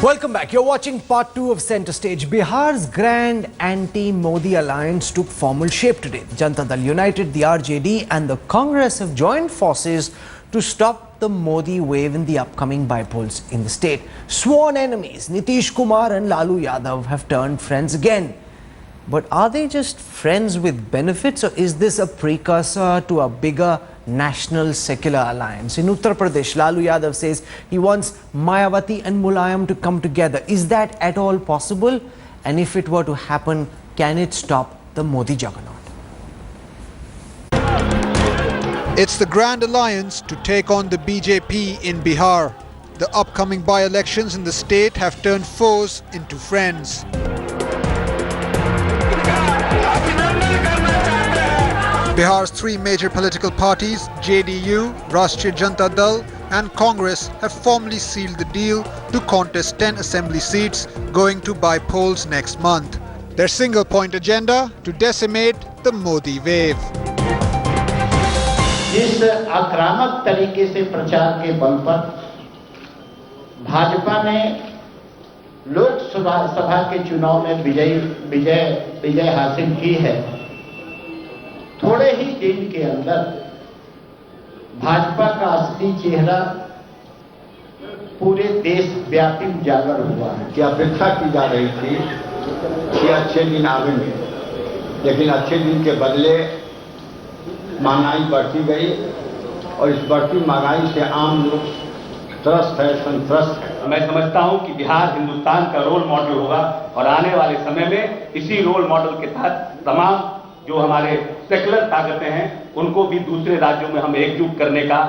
Welcome back. You're watching part 2 of Center Stage. Bihar's grand anti-Modi alliance took formal shape today. Janata Dal United, the RJD and the Congress have joined forces to stop the Modi wave in the upcoming bypolls in the state. Sworn enemies Nitish Kumar and Lalu Yadav have turned friends again. But are they just friends with benefits, or is this a precursor to a bigger national secular alliance? In Uttar Pradesh, Lalu Yadav says he wants Mayawati and Mulayam to come together. Is that at all possible? And if it were to happen, can it stop the Modi juggernaut? It's the grand alliance to take on the BJP in Bihar. The upcoming by-elections in the state have turned foes into friends. Bihar's three major political parties, JDU, Rashtriya Janata Dal and Congress, have formally sealed the deal to contest 10 assembly seats going to by-polls next month. Their single-point agenda to decimate the Modi wave. जिस आक्रामक तरीके से प्रचार के बल पर भाजपा ने लोकसभा के चुनाव में विजय हासिल की है, थोड़े ही दिन के अंदर भाजपा का असली चेहरा पूरे देश व्यापी उजागर हुआ है। कि अपेक्षा की जा रही थी कि अच्छे दिन आएंगे, लेकिन अच्छे दिन के बदले महंगाई बढ़ती गई और इस बढ़ती महंगाई से आम लोग त्रस्त है, संत्रस्त है। मैं समझता हूं कि बिहार हिंदुस्तान का रोल मॉडल होगा और आने वाले समय में इसी रोल मॉडल के तहत तमाम जो हमारे सेकुलर ताकतें हैं उनको भी दूसरे राज्यों में हम एकजुट करने का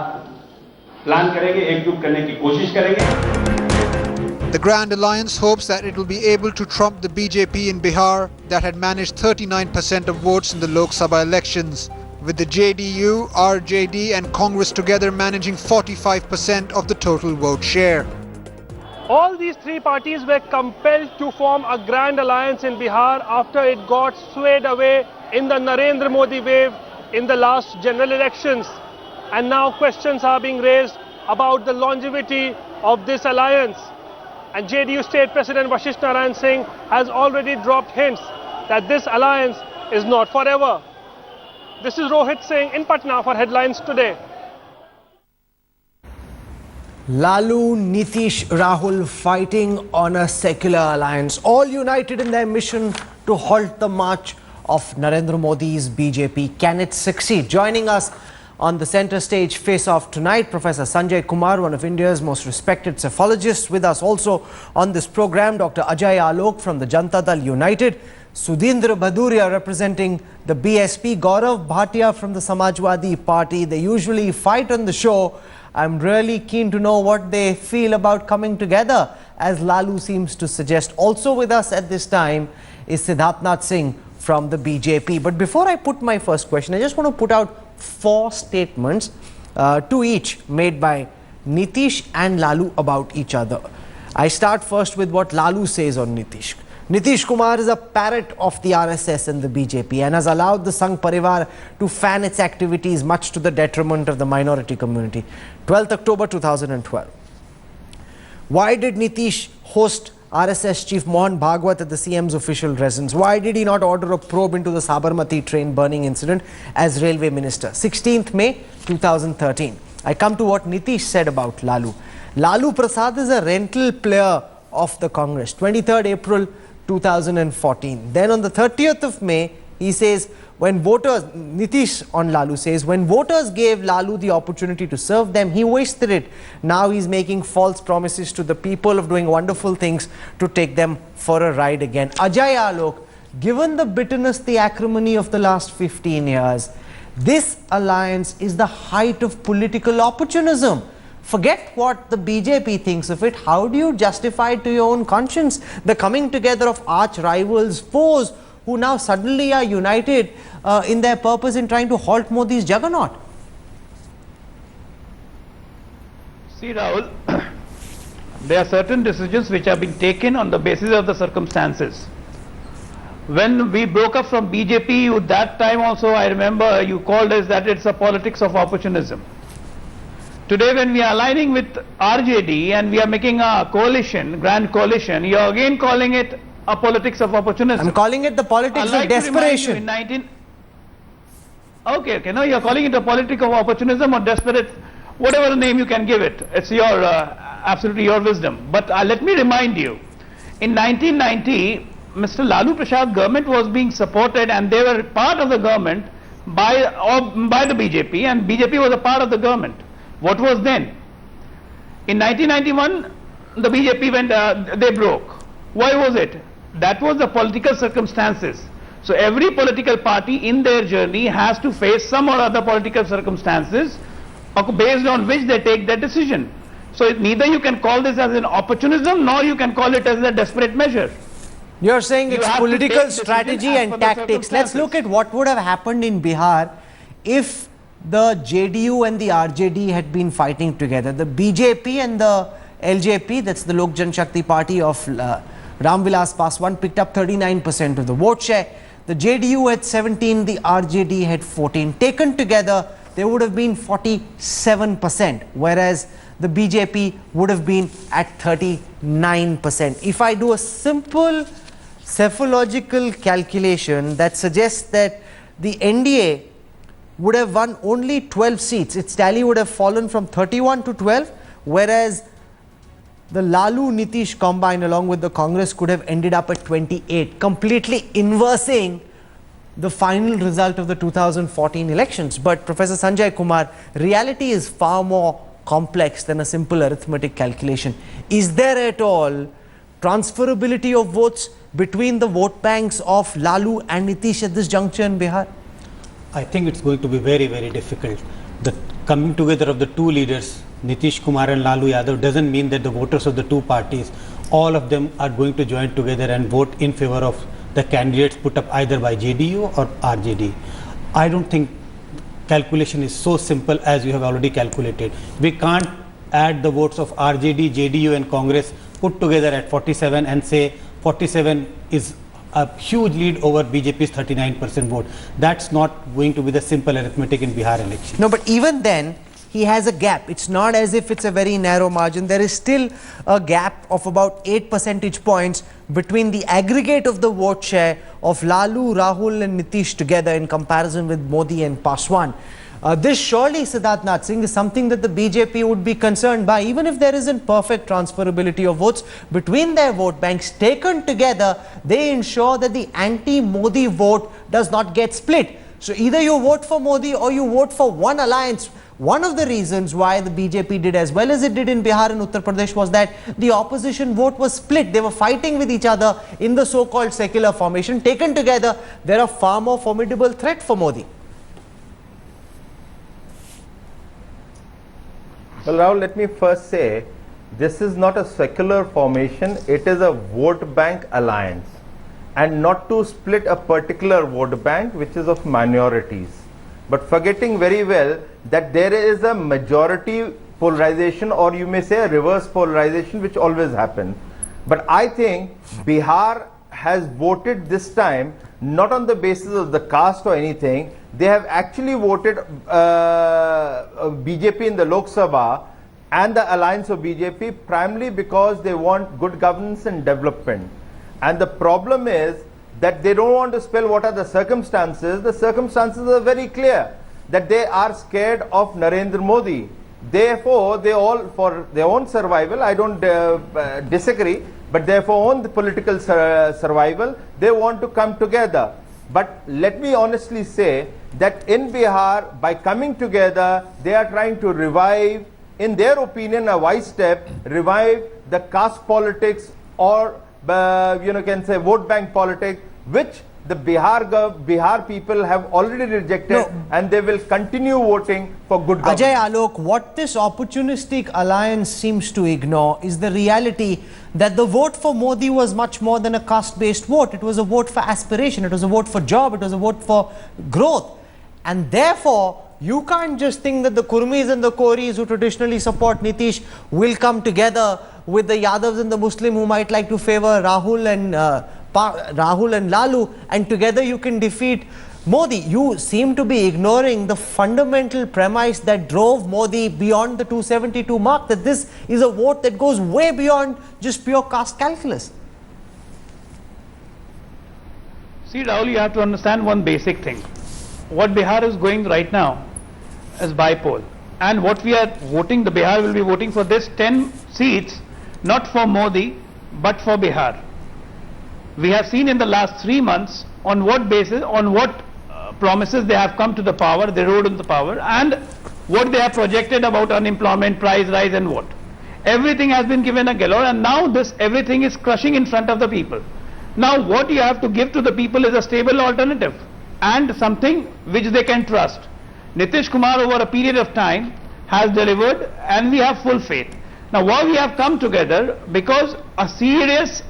प्लान करेंगे, एकजुट करने की कोशिश करेंगे। The Grand Alliance hopes that it will be able to trump the BJP in Bihar that had managed 39% of votes in the Lok Sabha elections, with the JDU, RJD and Congress together managing 45% of the total vote share. All these three parties were compelled to form a grand alliance in Bihar after it got swayed away in the Narendra Modi wave in the last general elections. And now questions are being raised about the longevity of this alliance. And JDU State President Vashisht Narayan Singh has already dropped hints that this alliance is not forever. This is Rohit Singh in Patna for Headlines Today. Lalu, Nitish, Rahul fighting on a secular alliance, all united in their mission to halt the march of Narendra Modi's BJP. Can it succeed? Joining us on the center stage face-off tonight, Professor Sanjay Kumar, one of India's most respected psephologists. With us also on this program, Dr. Ajay Alok from the Janata Dal United, Sudhindra Bhaduria representing the BSP, Gaurav Bhatia from the Samajwadi Party. They usually fight on the show. I'm really keen to know what they feel about coming together, as Lalu seems to suggest. Also with us at this time is Siddharth Singh from the BJP. But before I put my first question, I just want to put out 4 statements, 2 each, made by Nitish and Lalu about each other. I start first with what Lalu says on Nitish. Nitish Kumar is a parrot of the RSS and the BJP and has allowed the Sangh Parivar to fan its activities, much to the detriment of the minority community. 12th October 2012. Why did Nitish host RSS Chief Mohan Bhagwat at the CM's official residence? Why did he not order a probe into the Sabarmati train burning incident as railway minister? 16th May 2013. I come to what Nitish said about Lalu. Lalu Prasad is a rental player of the Congress. 23rd April 2014. Then on the 30th of May, he says, when voters, Nitish on Lalu says, when voters gave Lalu the opportunity to serve them, he wasted it. Now he's making false promises to the people of doing wonderful things to take them for a ride again. Ajay Alok, given the bitterness, the acrimony of the last 15 years, this alliance is the height of political opportunism. Forget what the BJP thinks of it. How do you justify it to your own conscience the coming together of arch rivals, foes, who now suddenly are united in their purpose in trying to halt Modi's juggernaut? See, Rahul, there are certain decisions which have been taken on the basis of the circumstances. When we broke up from BJP, that time also I remember you called us that it's a politics of opportunism. Today when we are aligning with RJD and we are making a coalition, grand coalition, you are again calling it a politics of opportunism. I'm calling it the politics of desperation. Okay, no, you are calling it a politics of opportunism or desperate, whatever name you can give it. It's your, absolutely your wisdom. But let me remind you, in 1990, Mr. Lalu Prasad government was being supported and they were part of the government by the BJP, and BJP was a part of the government. What was then? In 1991, the BJP went, they broke. Why was it? That was the political circumstances. So every political party in their journey has to face some or other political circumstances based on which they take their decision. So neither you can call this as an opportunism nor you can call it as a desperate measure. You're saying it's political strategy and tactics. Let's look at what would have happened in Bihar if the JDU and the RJD had been fighting together. The BJP and the LJP, that's the Lok Janshakti Party of Ram Vilas Paswan, picked up 39% of the vote share. The JDU had 17, the RJD had 14. Taken together, they would have been 47%, whereas the BJP would have been at 39%. If I do a simple cephalogical calculation that suggests that the NDA would have won only 12 seats, its tally would have fallen from 31 to 12, whereas the Lalu-Nitish combine along with the Congress could have ended up at 28, completely inversing the final result of the 2014 elections. But Professor Sanjay Kumar, reality is far more complex than a simple arithmetic calculation. Is there at all transferability of votes between the vote banks of Lalu and Nitish at this juncture in Bihar? I think it's going to be very, very difficult. The coming together of the two leaders, Nitish Kumar and Lalu Yadav, doesn't mean that the voters of the two parties, all of them are going to join together and vote in favor of the candidates put up either by JDU or RJD. I don't think calculation is so simple as you have already calculated. We can't add the votes of RJD, JDU and Congress put together at 47 and say 47 is a huge lead over BJP's 39% vote. That's not going to be the simple arithmetic in Bihar election. No, but even then, he has a gap. It's not as if it's a very narrow margin. There is still a gap of about 8 percentage points between the aggregate of the vote share of Lalu, Rahul and Nitish together in comparison with Modi and Paswan. This surely, Siddharth Nath Singh, is something that the BJP would be concerned by, even if there isn't perfect transferability of votes between their vote banks. Taken together, they ensure that the anti-Modi vote does not get split. So either you vote for Modi or you vote for one alliance. One of the reasons why the BJP did as well as it did in Bihar and Uttar Pradesh was that the opposition vote was split. They were fighting with each other in the so-called secular formation. Taken together, they're a far more formidable threat for Modi. Well, Rahul, let me first say, this is not a secular formation, it is a vote bank alliance, and not to split a particular vote bank which is of minorities, but forgetting very well that there is a majority polarization, or you may say a reverse polarization, which always happens. But I think Bihar has voted this time not on the basis of the caste or anything. They have actually voted BJP in the Lok Sabha and the alliance of BJP primarily because they want good governance and development. And the problem is that they don't want to spell what are the circumstances. The circumstances are very clear, that they are scared of Narendra Modi. Therefore, they all, for their own survival, I don't disagree, but therefore own the political survival, they want to come together. But let me honestly say that in Bihar, by coming together, they are trying to revive, in their opinion, a wise step, revive the caste politics or can say vote bank politics, which the Bihar people have already rejected, and they will continue voting for good government. Ajay Alok, what this opportunistic alliance seems to ignore is the reality that the vote for Modi was much more than a caste-based vote. It was a vote for aspiration, it was a vote for job, it was a vote for growth. And therefore, you can't just think that the Kurmis and the Koris who traditionally support Nitish will come together with the Yadavs and the Muslim who might like to favor Rahul and Lalu, and together you can defeat Modi, you seem to be ignoring the fundamental premise that drove Modi beyond the 272 mark, that this is a vote that goes way beyond just pure caste calculus. See, Rahul, you have to understand one basic thing. What Bihar is going right now is bipole. And what we are voting, the Bihar will be voting for this 10 seats, not for Modi, but for Bihar. We have seen in the last 3 months on what basis, on what promises they have come to the power, they rode in the power, and what they have projected about unemployment, price rise and what. Everything has been given a galore, and now this everything is crushing in front of the people. Now what you have to give to the people is a stable alternative and something which they can trust. Nitish Kumar over a period of time has delivered, and we have full faith. Now why we have come together? Because a serious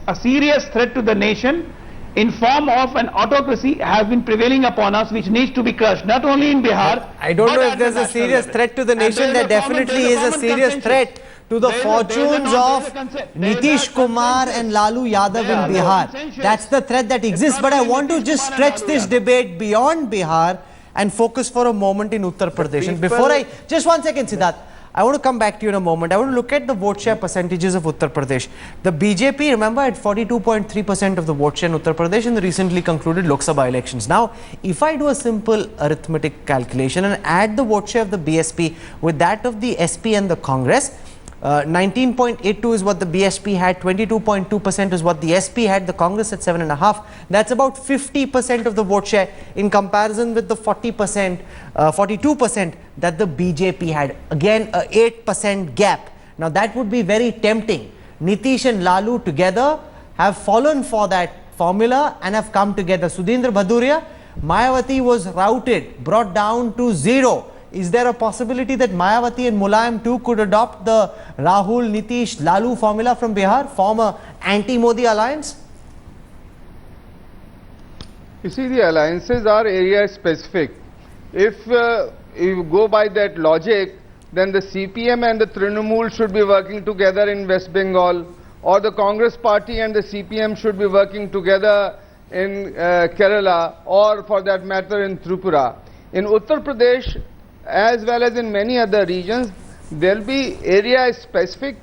threat to the nation in form of an autocracy has been prevailing upon us, which needs to be crushed, not only in Bihar. I don't know if there's a serious threat to the nation. There definitely is a serious threat to the fortunes of Nitish Kumar and Lalu Yadav in Bihar. That's the threat that exists. But I want to just stretch this debate beyond Bihar and focus for a moment in Uttar Pradesh. And before just 1 second, Siddharth. I want to come back to you in a moment. I want to look at the vote share percentages of Uttar Pradesh. The BJP, remember, had 42.3% of the vote share in Uttar Pradesh in the recently concluded Lok Sabha elections. Now, if I do a simple arithmetic calculation and add the vote share of the BSP with that of the SP and the Congress, 19.82 is what the BSP had, 22.2% is what the SP had, the Congress at 7.5%. That's about 50% of the vote share in comparison with the 40%, 42% that the BJP had. Again, a 8% gap. Now that would be very tempting. Nitish and Lalu together have fallen for that formula and have come together. Sudhindra Bhaduria, Mayawati was routed, brought down to 0. Is there a possibility that Mayawati and Mulayam too could adopt the Rahul, Nitish, Lalu formula from Bihar, form a anti-Modi alliance? You see, the alliances are area specific. If you go by that logic, then the CPM and the Trinamool should be working together in West Bengal, or the Congress party and the CPM should be working together in Kerala, or for that matter in Tripura. In Uttar Pradesh, as well as in many other regions, there will be area-specific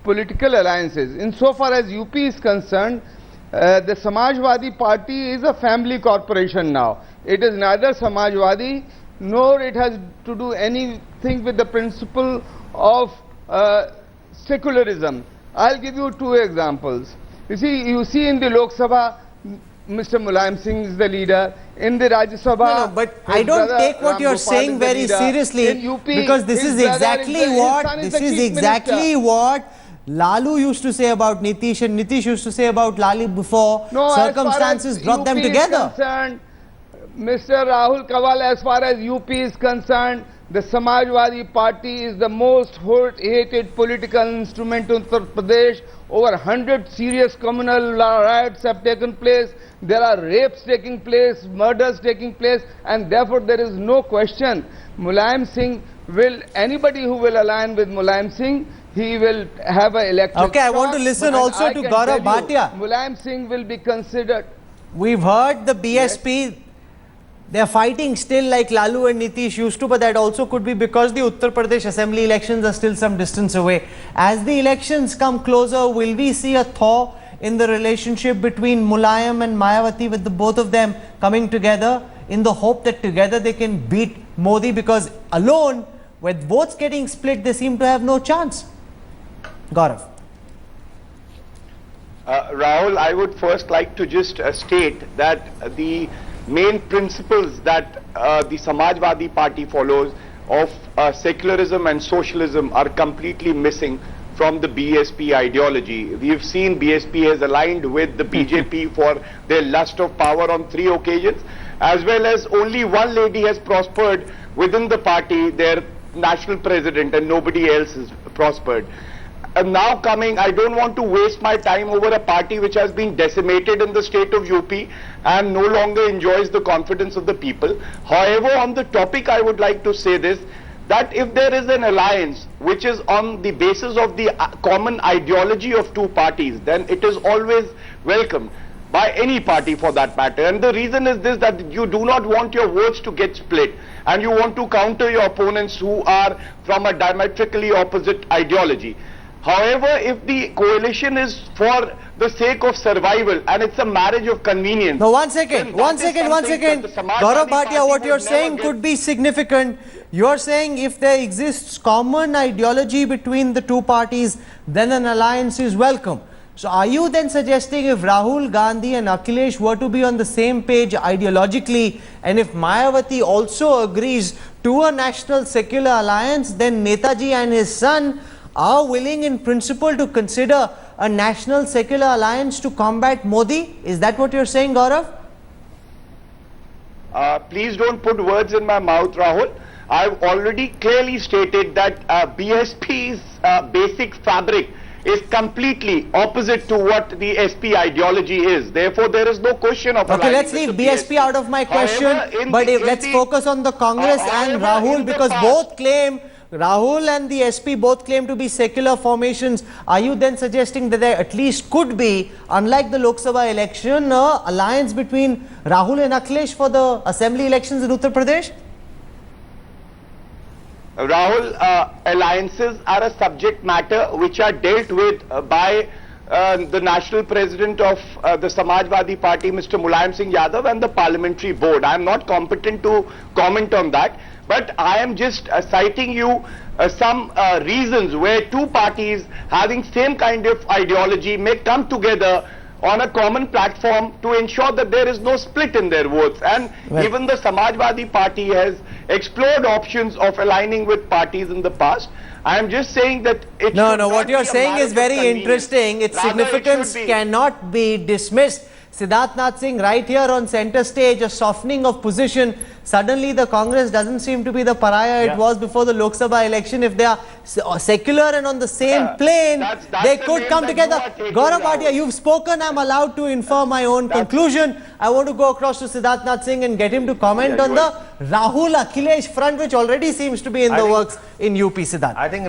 political alliances. Insofar as UP is concerned, the Samajwadi Party is a family corporation now. It is neither Samajwadi nor it has to do anything with the principle of secularism. I'll give you 2 examples. You see in the Lok Sabha, Mr. Mulayam Singh is the leader. In the Rajya Sabha, no, but I don't take what you're saying very seriously, because this is exactly what Lalu used to say about Nitish and Nitish used to say about Lalu before. No, circumstances brought them together. Mr. Rahul Kawal, as far as UP is concerned, the Samajwadi Party is the most hated political instrument in Uttar Pradesh. Over 100 serious communal riots have taken place. There are rapes taking place, murders taking place, and therefore there is no question. Mulayam Singh will, anybody who will align with Mulayam Singh, he will have an electoral. Okay, I want to listen also to Gaurav Bhatia. Mulayam Singh will be considered. We've heard the BSP, they're fighting still like Lalu and Nitish used to, but that also could be because the Uttar Pradesh assembly elections are still some distance away. As the elections come closer, will we see a thaw in the relationship between Mulayam and Mayawati, with the both of them coming together in the hope that together they can beat Modi, because alone, with votes getting split, they seem to have no chance? Gaurav. Rahul, I would first like to just state that the main principles that the Samajwadi Party follows of secularism and socialism are completely missing from the BSP ideology. We've seen BSP has aligned with the BJP for their lust of power on 3 occasions, as well as only one lady has prospered within the party, their national president, and nobody else has prospered. And now coming, I don't want to waste my time over a party which has been decimated in the state of UP and no longer enjoys the confidence of the people. However, on the topic, I would like to say this, that if there is an alliance which is on the basis of the common ideology of 2 parties, then it is always welcome. by any party for that matter. And the reason is this, that you do not want your votes to get split and you want to counter your opponents who are from a diametrically opposite ideology. However, if the coalition is for the sake of survival and it's a marriage of convenience. Now, one second. Gaurav Bhatia, what you're saying could be significant. You're saying if there exists common ideology between the two parties, then an alliance is welcome. So are you then suggesting if Rahul Gandhi and Akhilesh were to be on the same page ideologically, and if Mayawati also agrees to a national secular alliance, then Netaji and his son are willing in principle to consider a national secular alliance to combat Modi? Is that what you're saying, Gaurav? Please don't put words in my mouth, Rahul. I've already clearly stated that BSP's basic fabric is completely opposite to what the SP ideology is. Therefore, there is no question of... Okay, let's leave BSP out of my question, but let's focus on the Congress and Rahul, because both claim, Rahul and the SP both claim to be secular formations. Are you then suggesting that there at least could be, unlike the Lok Sabha election, an alliance between Rahul and Akhilesh for the assembly elections in Uttar Pradesh? Rahul, alliances are a subject matter which are dealt with by the national president of the Samajwadi Party, Mr. Mulayam Singh Yadav, and the parliamentary board. I am not competent to comment on that, but I am just citing you some reasons where two parties having same kind of ideology may come together on a common platform to ensure that there is no split in their votes. And even the Samajwadi Party has explored options of aligning with parties in the past. I am just saying that it what you're saying is very interesting. Its significance cannot be dismissed. Siddharth Nath Singh, right here on center stage, a softening of position. Suddenly the Congress doesn't seem to be the pariah it was before the Lok Sabha election. If they are secular and on the same plane, they could come together. Gaurav Bhatia, you've spoken. I'm allowed to infer my own conclusion. I want to go across to Siddharth Nath Singh and get him to comment on the Rahul Akhilesh front, which already seems to be in the works in UP. Siddharth. I think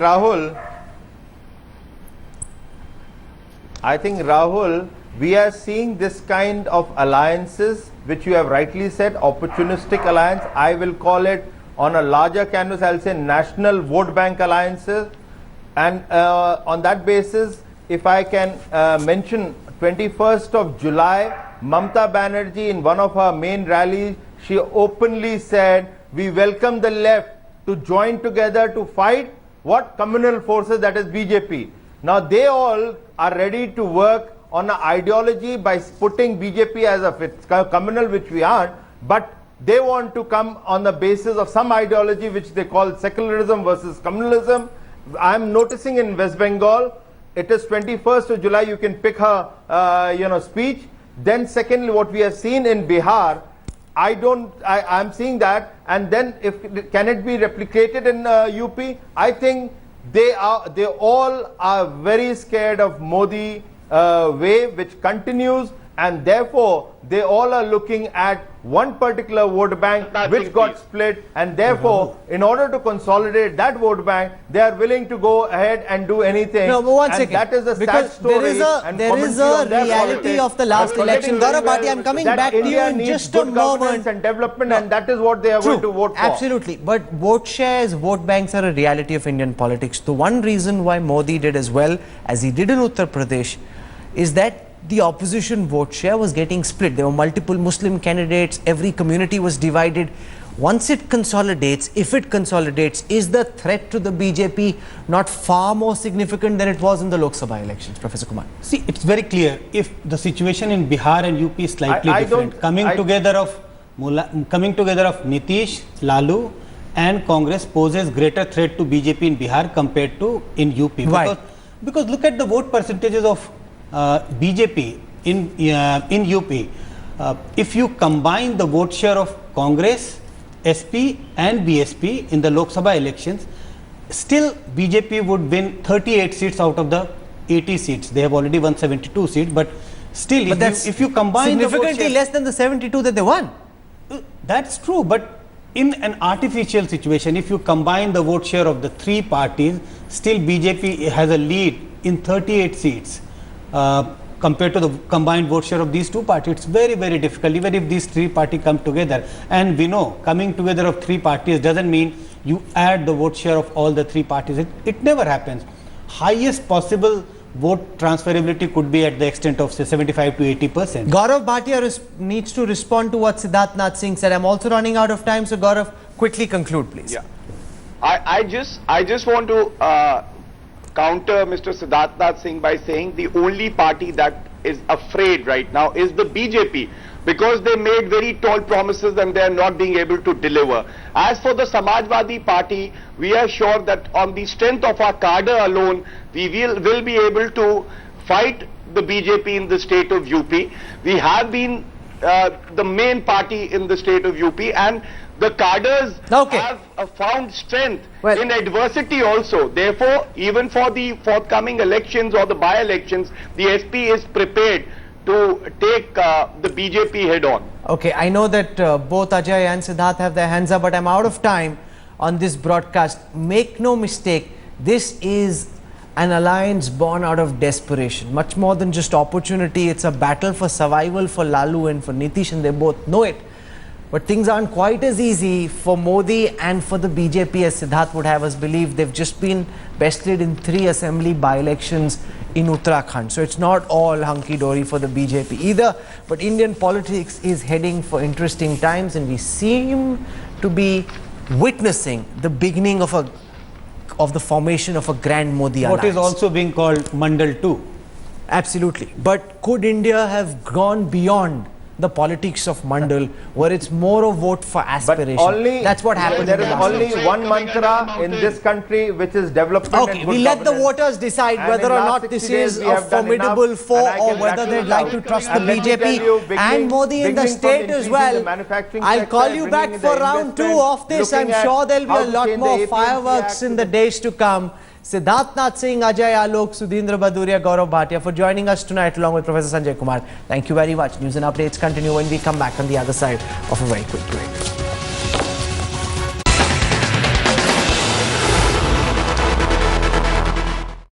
Rahul, we are seeing this kind of alliances, which you have rightly said, opportunistic alliance. I will call it, on a larger canvas, I'll say national vote bank alliances. And on that basis, if I can mention 21st of July, Mamata Banerjee, in one of her main rallies, she openly said, we welcome the left to join together to fight what? Communal forces, that is BJP. Now they all are ready to work on an ideology by putting BJP as a communal, which we aren't, but they want to come on the basis of some ideology which they call secularism versus communalism. I am noticing in West Bengal, it is 21st of July, you can pick her speech. Then secondly, what we have seen in Bihar, I'm seeing that, and then can it be replicated in UP? I think they all are very scared of Modi wave which continues, and therefore they all are looking at one particular vote bank which got split, and therefore in order to consolidate that vote bank they are willing to go ahead and do anything. No, but one second. That is a sad story. There is a reality of the last election. Gaurav Bhatia, I'm coming back to you in just a moment. And development, and that is what they are going to vote for. Absolutely. But vote shares, vote banks are a reality of Indian politics. The one reason why Modi did as well as he did in Uttar Pradesh is that the opposition vote share was getting split. There were multiple Muslim candidates, every community was divided. Once it consolidates, if it consolidates, is the threat to the BJP not far more significant than it was in the Lok Sabha elections, Professor Kumar? See, it's very clear. If the situation in Bihar and UP is slightly different, coming together of Nitish, Lalu and Congress poses greater threat to BJP in Bihar compared to in UP. Because look at the vote percentages of BJP in UP. If you combine the vote share of Congress, SP and BSP in the Lok Sabha elections, still BJP would win 38 seats out of the 80 seats. They have already won 72 seats, but still if you combine significantly less than the 72 that they won. That's true, but in an artificial situation, if you combine the vote share of the three parties, still BJP has a lead in 38 seats. compared to the combined vote share of these two parties. It's very, very difficult, even if these three parties come together. And we know coming together of three parties doesn't mean you add the vote share of all the three parties. It never happens. Highest possible vote transferability could be at the extent of say 75 to 80%. Gaurav Bhatia needs to respond to what Siddharth Nath Singh said. I'm also running out of time, so Gaurav, quickly conclude, please. Yeah, I just want to counter Mr. Siddharth Nath Singh by saying the only party that is afraid right now is the BJP, because they made very tall promises and they are not being able to deliver. As for the Samajwadi Party, we are sure that on the strength of our cadre alone, we will be able to fight the BJP in the state of UP. We have been the main party in the state of UP, and the cadres have found strength in adversity also. Therefore, even for the forthcoming elections or the by-elections, the SP is prepared to take the BJP head on. Okay, I know that both Ajay and Siddharth have their hands up, but I'm out of time on this broadcast. Make no mistake, this is an alliance born out of desperation. Much more than just opportunity, it's a battle for survival for Lalu and for Nitish, and they both know it. But things aren't quite as easy for Modi and for the BJP as Siddharth would have us believe. They've just been bested in 3 assembly by-elections in Uttarakhand. So it's not all hunky-dory for the BJP either. But Indian politics is heading for interesting times, and we seem to be witnessing the beginning of the formation of a grand Modi alliance. What is also being called Mandal 2. Absolutely. But could India have gone beyond the politics of Mandal, where it's more a vote for aspiration? That's what happened. There is only one mantra in this country, which is development. Okay, we let the voters decide whether or not this is a formidable foe, or whether they'd like to trust the BJP and Modi in the state as well. I'll call you back for round 2 of this. I'm sure there'll be a lot more fireworks in the days to come. Siddharth Nath Singh, Ajay Alok, Sudhindra Baduria, Gaurav Bhatia for joining us tonight along with Professor Sanjay Kumar. Thank you very much. News and updates continue when we come back on the other side of a very quick break.